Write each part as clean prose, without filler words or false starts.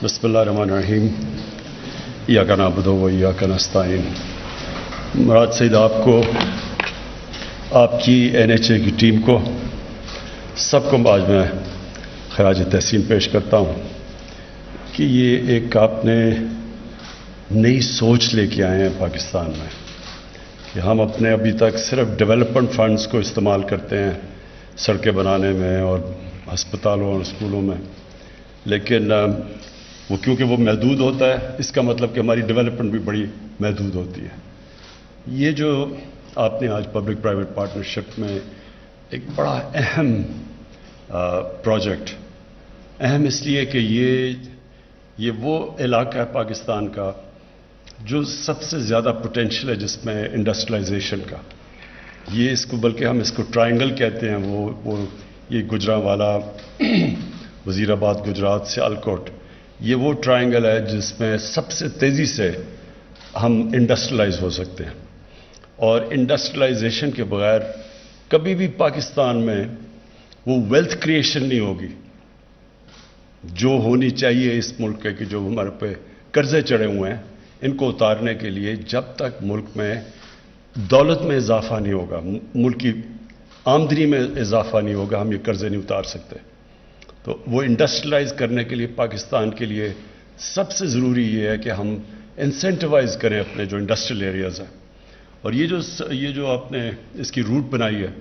بسم اللہ الرحمن الرحیم ایاک نعبد و ایاک نستعین. مراد سعید آپ کو، آپ کی NHA کی ٹیم کو، سب کو آج میں خراج تحسین پیش کرتا ہوں کہ یہ ایک آپ نے نئی سوچ لے کے آئے ہیں پاکستان میں کہ ہم اپنے ابھی تک صرف ڈیولپمنٹ فنڈز کو استعمال کرتے ہیں سڑکیں بنانے میں اور ہسپتالوں اور اسکولوں میں، لیکن وہ کیونکہ وہ محدود ہوتا ہے، اس کا مطلب کہ ہماری ڈیولپمنٹ بھی بڑی محدود ہوتی ہے. یہ جو آپ نے آج پبلک پرائیویٹ پارٹنرشپ میں ایک بڑا اہم پروجیکٹ، اہم اس لیے کہ یہ وہ علاقہ ہے پاکستان کا جو سب سے زیادہ پوٹینشیل ہے جس میں انڈسٹریلائزیشن کا. یہ اس کو بلکہ ہم اس کو ٹرائنگل کہتے ہیں. وہ یہ گجرانوالا، وزیر آباد گجرات، سیالکوٹ، یہ وہ ٹرائنگل ہے جس میں سب سے تیزی سے ہم انڈسٹریلائز ہو سکتے ہیں. اور انڈسٹریلائزیشن کے بغیر کبھی بھی پاکستان میں وہ ویلتھ کریشن نہیں ہوگی جو ہونی چاہیے اس ملک کے، کہ جو ہمارے پہ قرضے چڑھے ہوئے ہیں ان کو اتارنے کے لیے. جب تک ملک میں دولت میں اضافہ نہیں ہوگا، ملک کی آمدنی میں اضافہ نہیں ہوگا، ہم یہ قرضے نہیں اتار سکتے. تو وہ انڈسٹریلائز کرنے کے لیے پاکستان کے لیے سب سے ضروری یہ ہے کہ ہم انسینٹیوائز کریں اپنے جو انڈسٹریل ایریاز ہیں. اور یہ جو آپ نے اس کی روٹ بنائی ہے،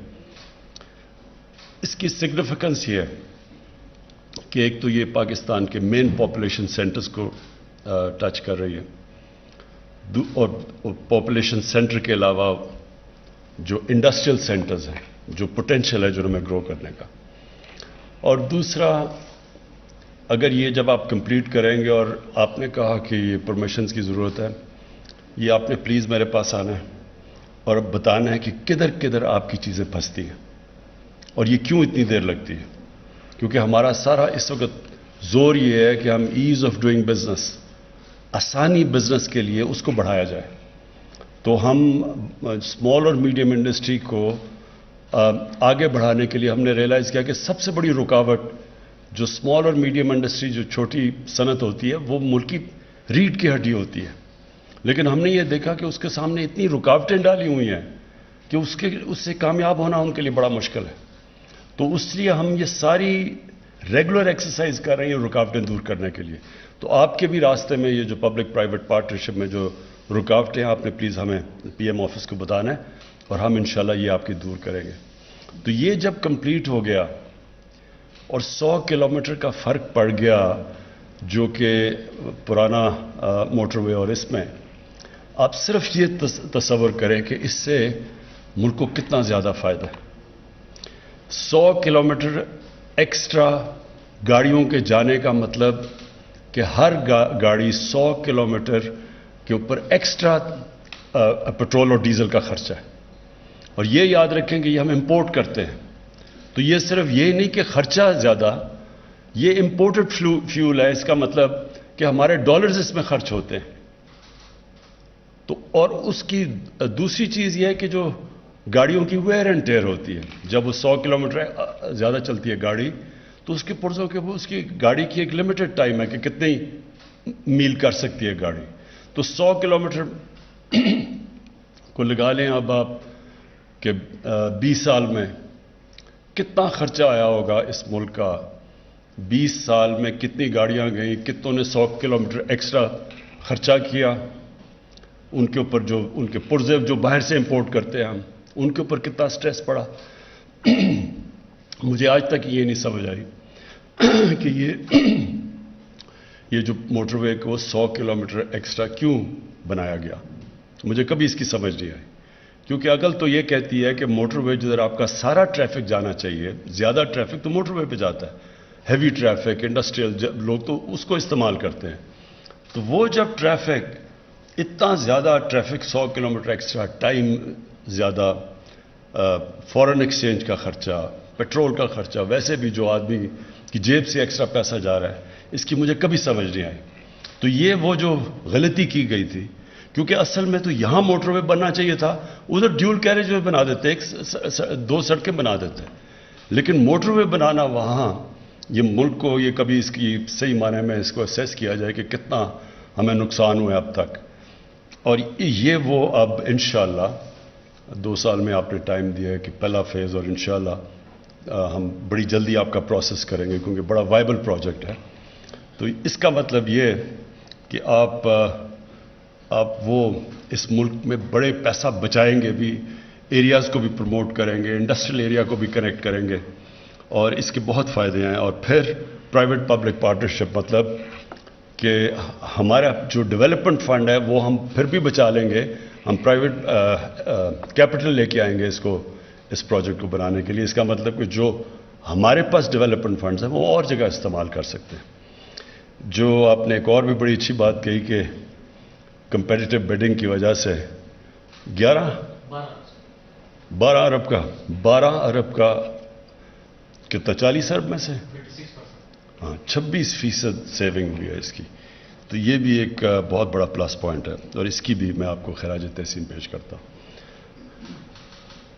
اس کی سگنیفیکنس یہ ہے کہ ایک تو یہ پاکستان کے مین پاپولیشن سینٹرز کو ٹچ کر رہی ہے، اور پاپولیشن سینٹر کے علاوہ جو انڈسٹریل سینٹرز ہیں، جو پوٹینشیل ہے جو ہمیں گرو کرنے کا. اور دوسرا، اگر یہ جب آپ کمپلیٹ کریں گے، اور آپ نے کہا کہ یہ پرمیشنز کی ضرورت ہے، یہ آپ نے پلیز میرے پاس آنا ہے اور اب بتانا ہے کہ کدھر کدھر آپ کی چیزیں پھنستی ہیں اور یہ کیوں اتنی دیر لگتی ہے. کیونکہ ہمارا سارا اس وقت زور یہ ہے کہ ہم ایز آف ڈوئنگ بزنس، آسانی بزنس کے لیے اس کو بڑھایا جائے. تو ہم اسمال اور میڈیم انڈسٹری کو آگے بڑھانے کے لیے ہم نے ریئلائز کیا کہ سب سے بڑی رکاوٹ جو اسمال اور میڈیم انڈسٹری، جو چھوٹی صنعت ہوتی ہے، وہ ملک کی ریڑھ کی ہڈی ہوتی ہے. لیکن ہم نے یہ دیکھا کہ اس کے سامنے اتنی رکاوٹیں ڈالی ہوئی ہیں کہ اس سے کامیاب ہونا ان کے لیے بڑا مشکل ہے. تو اس لیے ہم یہ ساری ریگولر ایکسرسائز کر رہے ہیں رکاوٹیں دور کرنے کے لیے. تو آپ کے بھی راستے میں یہ جو پبلک پرائیویٹ پارٹنرشپ میں جو رکاوٹیں ہیں، آپ نے پلیز ہمیں PM آفس کو بتانا ہے اور ہم انشاءاللہ یہ آپ کی دور کریں گے. تو یہ جب کمپلیٹ ہو گیا اور 100 کلومیٹر کا فرق پڑ گیا جو کہ پرانا موٹر وے، اور اس میں آپ صرف یہ تصور کریں کہ اس سے ملک کو کتنا زیادہ فائدہ ہے. 100 کلومیٹر ایکسٹرا گاڑیوں کے جانے کا مطلب کہ ہر گاڑی 100 کلومیٹر کے اوپر ایکسٹرا پیٹرول اور ڈیزل کا خرچہ ہے. اور یہ یاد رکھیں کہ یہ ہم امپورٹ کرتے ہیں، تو یہ صرف یہ نہیں کہ خرچہ زیادہ، یہ امپورٹڈ فیول ہے. اس کا مطلب کہ ہمارے ڈالرز اس میں خرچ ہوتے ہیں. تو اور اس کی دوسری چیز یہ ہے کہ جو گاڑیوں کی ویئر اینڈ ٹیئر ہوتی ہے، جب وہ 100 کلومیٹر زیادہ چلتی ہے گاڑی، تو اس کے پرزوں کے وہ اس کی گاڑی کی ایک لمیٹڈ ٹائم ہے کہ کتنی میل کر سکتی ہے گاڑی. تو 100 کلومیٹر کو لگا لیں اب آپ کہ 20 سال میں کتنا خرچہ آیا ہوگا اس ملک کا. 20 سال میں کتنی گاڑیاں گئیں، کتنوں نے 100 کلومیٹر ایکسٹرا خرچہ کیا، ان کے اوپر جو ان کے پرزے جو باہر سے امپورٹ کرتے ہیں ہم، ان کے اوپر کتنا سٹریس پڑا. مجھے آج تک یہ نہیں سمجھ آئی کہ یہ جو موٹر وے کو 100 کلومیٹر ایکسٹرا کیوں بنایا گیا. مجھے کبھی اس کی سمجھ نہیں آئی. کیونکہ عقل تو یہ کہتی ہے کہ موٹر وے جدھر آپ کا سارا ٹریفک جانا چاہیے، زیادہ ٹریفک تو موٹر وے پہ جاتا ہے، ہیوی ٹریفک، انڈسٹریل لوگ تو اس کو استعمال کرتے ہیں. تو وہ جب ٹریفک اتنا زیادہ ٹریفک، 100 کلومیٹر ایکسٹرا ٹائم زیادہ، فارن ایکسچینج کا خرچہ، پیٹرول کا خرچہ، ویسے بھی جو آدمی کی جیب سے ایکسٹرا پیسہ جا رہا ہے، اس کی مجھے کبھی سمجھ نہیں آئی. تو یہ وہ جو غلطی کی گئی تھی، کیونکہ اصل میں تو یہاں موٹر وے بننا چاہیے تھا، ادھر ڈیول کیریج وے بنا دیتے، 2 سڑکیں بنا دیتے. لیکن موٹر وے بنانا وہاں یہ ملک کو یہ کبھی اس کی صحیح معنی میں اس کو اسیس کیا جائے کہ کتنا ہمیں نقصان ہوا ہے اب تک. اور یہ وہ اب انشاءاللہ 2 سال میں آپ نے ٹائم دیا ہے کہ پہلا فیز، اور انشاءاللہ ہم بڑی جلدی آپ کا پروسیس کریں گے کیونکہ بڑا وائبل پروجیکٹ ہے. تو اس کا مطلب یہ کہ آپ وہ اس ملک میں بڑے پیسہ بچائیں گے بھی، ایریاز کو بھی پروموٹ کریں گے، انڈسٹریل ایریا کو بھی کنیکٹ کریں گے، اور اس کے بہت فائدے ہیں. اور پھر پرائیویٹ پبلک پارٹنرشپ، مطلب کہ ہمارا جو ڈیولپمنٹ فنڈ ہے وہ ہم پھر بھی بچا لیں گے، ہم پرائیویٹ کیپٹل لے کے آئیں گے اس پروجیکٹ کو بنانے کے لیے. اس کا مطلب کہ جو ہمارے پاس ڈیولپمنٹ فنڈز ہیں وہ اور جگہ استعمال کر سکتے ہیں. جو آپ نے ایک اور بھی بڑی اچھی بات کہی کہ کمپیٹیٹو بیڈنگ کی وجہ سے 12 ارب کا کتنا 40 ارب میں سے 26% سیونگ ہوئی ہے اس کی. تو یہ بھی ایک بہت بڑا پلس پوائنٹ ہے، اور اس کی بھی میں آپ کو خراج تحسین پیش کرتا ہوں.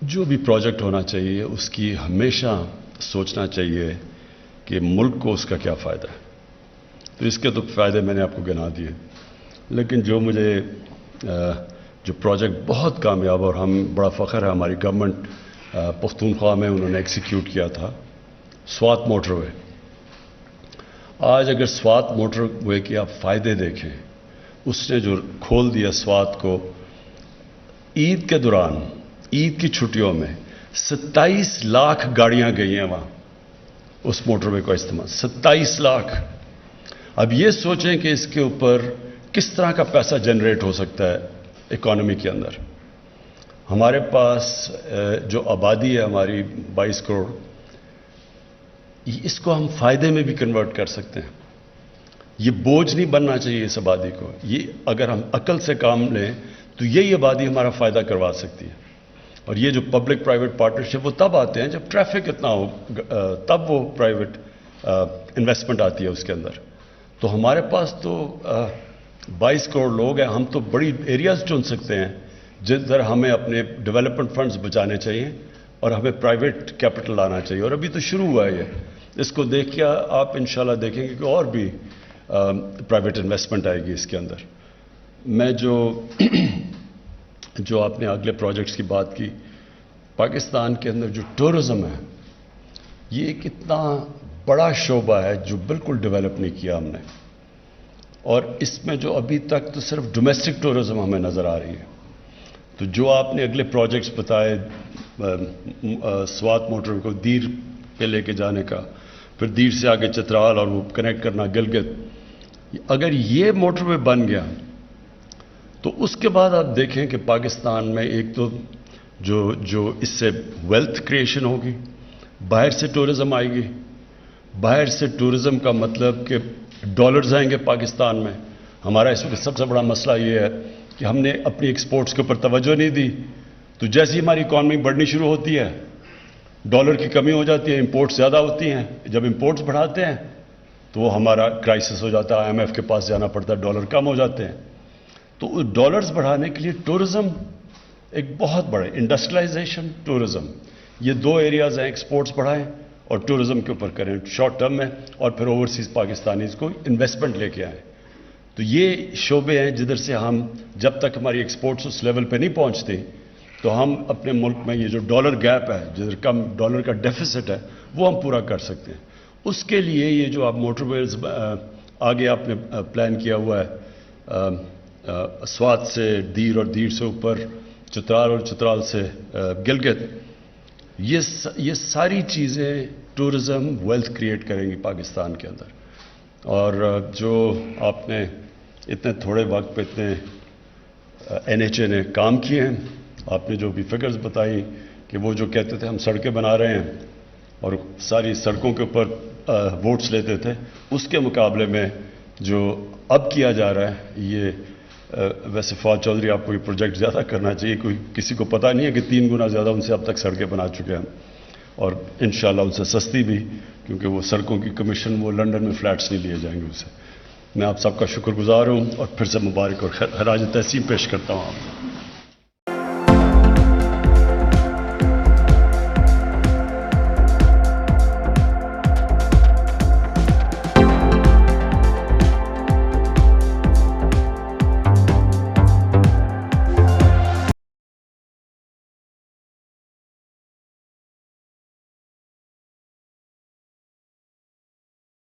جو بھی پروجیکٹ ہونا چاہیے اس کی ہمیشہ سوچنا چاہیے کہ ملک کو اس کا کیا فائدہ ہے. تو اس کے تو فائدے میں نے آپ کو گنا دیے، لیکن جو مجھے جو پروجیکٹ بہت کامیاب اور ہم بڑا فخر ہے ہماری گورنمنٹ پختونخوا میں انہوں نے ایکسیکیوٹ کیا تھا، سوات موٹر وے. آج اگر سوات موٹر وے کے آپ فائدے دیکھیں، اس نے جو کھول دیا سوات کو، عید کے دوران عید کی چھٹیوں میں 27 لاکھ گاڑیاں گئی ہیں وہاں اس موٹر وے کا استعمال، 27 لاکھ. اب یہ سوچیں کہ اس کے اوپر کس طرح کا پیسہ جنریٹ ہو سکتا ہے اکانومی کے اندر. ہمارے پاس جو آبادی ہے ہماری 22 کروڑ، اس کو ہم فائدے میں بھی کنورٹ کر سکتے ہیں. یہ بوجھ نہیں بننا چاہیے اس آبادی کو. یہ اگر ہم عقل سے کام لیں تو یہی آبادی ہمارا فائدہ کروا سکتی ہے. اور یہ جو پبلک پرائیویٹ پارٹنرشپ وہ تب آتے ہیں جب ٹریفک اتنا ہو، تب وہ پرائیویٹ انویسٹمنٹ آتی ہے اس کے اندر. تو ہمارے پاس تو 22 کروڑ لوگ ہیں، ہم تو بڑی ایریاز چن سکتے ہیں جدھر ہمیں اپنے ڈیولپمنٹ فنڈز بچانے چاہیے اور ہمیں پرائیویٹ کیپٹل لانا چاہیے. اور ابھی تو شروع ہوا ہے یہ. اس کو دیکھ کے آپ انشاءاللہ دیکھیں گے کہ اور بھی پرائیویٹ انویسٹمنٹ آئے گی اس کے اندر. میں جو آپ نے اگلے پروجیکٹس کی بات کی، پاکستان کے اندر جو ٹورزم ہے یہ ایک اتنا بڑا شعبہ ہے جو بالکل ڈیولپ نہیں کیا ہم نے. اور اس میں جو ابھی تک تو صرف ڈومیسٹک ٹورزم ہمیں نظر آ رہی ہے. تو جو آپ نے اگلے پروجیکٹس بتائے، سوات موٹر کو دیر پہ لے کے جانے کا، پھر دیر سے آگے چترال اور وہ کنیکٹ کرنا گلگت، اگر یہ موٹر وے بن گیا تو اس کے بعد آپ دیکھیں کہ پاکستان میں ایک تو جو اس سے ویلتھ کریشن ہوگی، باہر سے ٹورزم آئے گی. باہر سے ٹورزم کا مطلب کہ ڈالرز آئیں گے پاکستان میں. ہمارا اس وقت سب سے بڑا مسئلہ یہ ہے کہ ہم نے اپنی ایکسپورٹس کے اوپر توجہ نہیں دی. تو جیسی ہماری اکانومی بڑھنی شروع ہوتی ہے ڈالر کی کمی ہو جاتی ہے، امپورٹس زیادہ ہوتی ہیں. جب امپورٹس بڑھاتے ہیں تو وہ ہمارا کرائسس ہو جاتا ہے، IMF کے پاس جانا پڑتا ہے، ڈالر کم ہو جاتے ہیں. تو ڈالرز بڑھانے کے لیے ٹورزم ایک بہت بڑا انڈسٹریلائزیشن، ٹورزم، یہ 2 ایریاز ہیں. ایکسپورٹس بڑھائیں اور ٹورزم کے اوپر کریں شارٹ ٹرم میں، اور پھر اوورسیز پاکستانیز کو انویسٹمنٹ لے کے آئیں. تو یہ شعبے ہیں جدھر سے ہم، جب تک ہماری ایکسپورٹس اس لیول پہ نہیں پہنچتی تو ہم اپنے ملک میں یہ جو ڈالر گیپ ہے، جدھر کم ڈالر کا ڈیفیسٹ ہے، وہ ہم پورا کر سکتے ہیں. اس کے لیے یہ جو آپ موٹر ویز آگے آپ نے پلان کیا ہوا ہے، سوات سے دیر اور دیر سے اوپر چترال اور چترال سے گلگت، یہ ساری چیزیں ٹورزم ویلتھ کریٹ کریں گی پاکستان کے اندر. اور جو آپ نے اتنے تھوڑے وقت پہ اتنے NHA نے کام کیے ہیں، آپ نے جو بھی فگرز بتائی کہ وہ جو کہتے تھے ہم سڑکیں بنا رہے ہیں اور ساری سڑکوں کے اوپر ووٹس لیتے تھے، اس کے مقابلے میں جو اب کیا جا رہا ہے یہ ویسے فواد چودھری آپ کو یہ پروجیکٹ زیادہ کرنا چاہیے. کسی کو پتہ نہیں ہے کہ 3 گنا زیادہ ان سے اب تک سڑکیں بنا چکے ہیں، اور انشاءاللہ ان سے سستی بھی، کیونکہ وہ سڑکوں کی کمیشن وہ لنڈن میں فلیٹس نہیں لیے جائیں گے اسے. میں آپ سب کا شکر گزار ہوں اور پھر سے مبارک اور خراج تحسین پیش کرتا ہوں آپ کو.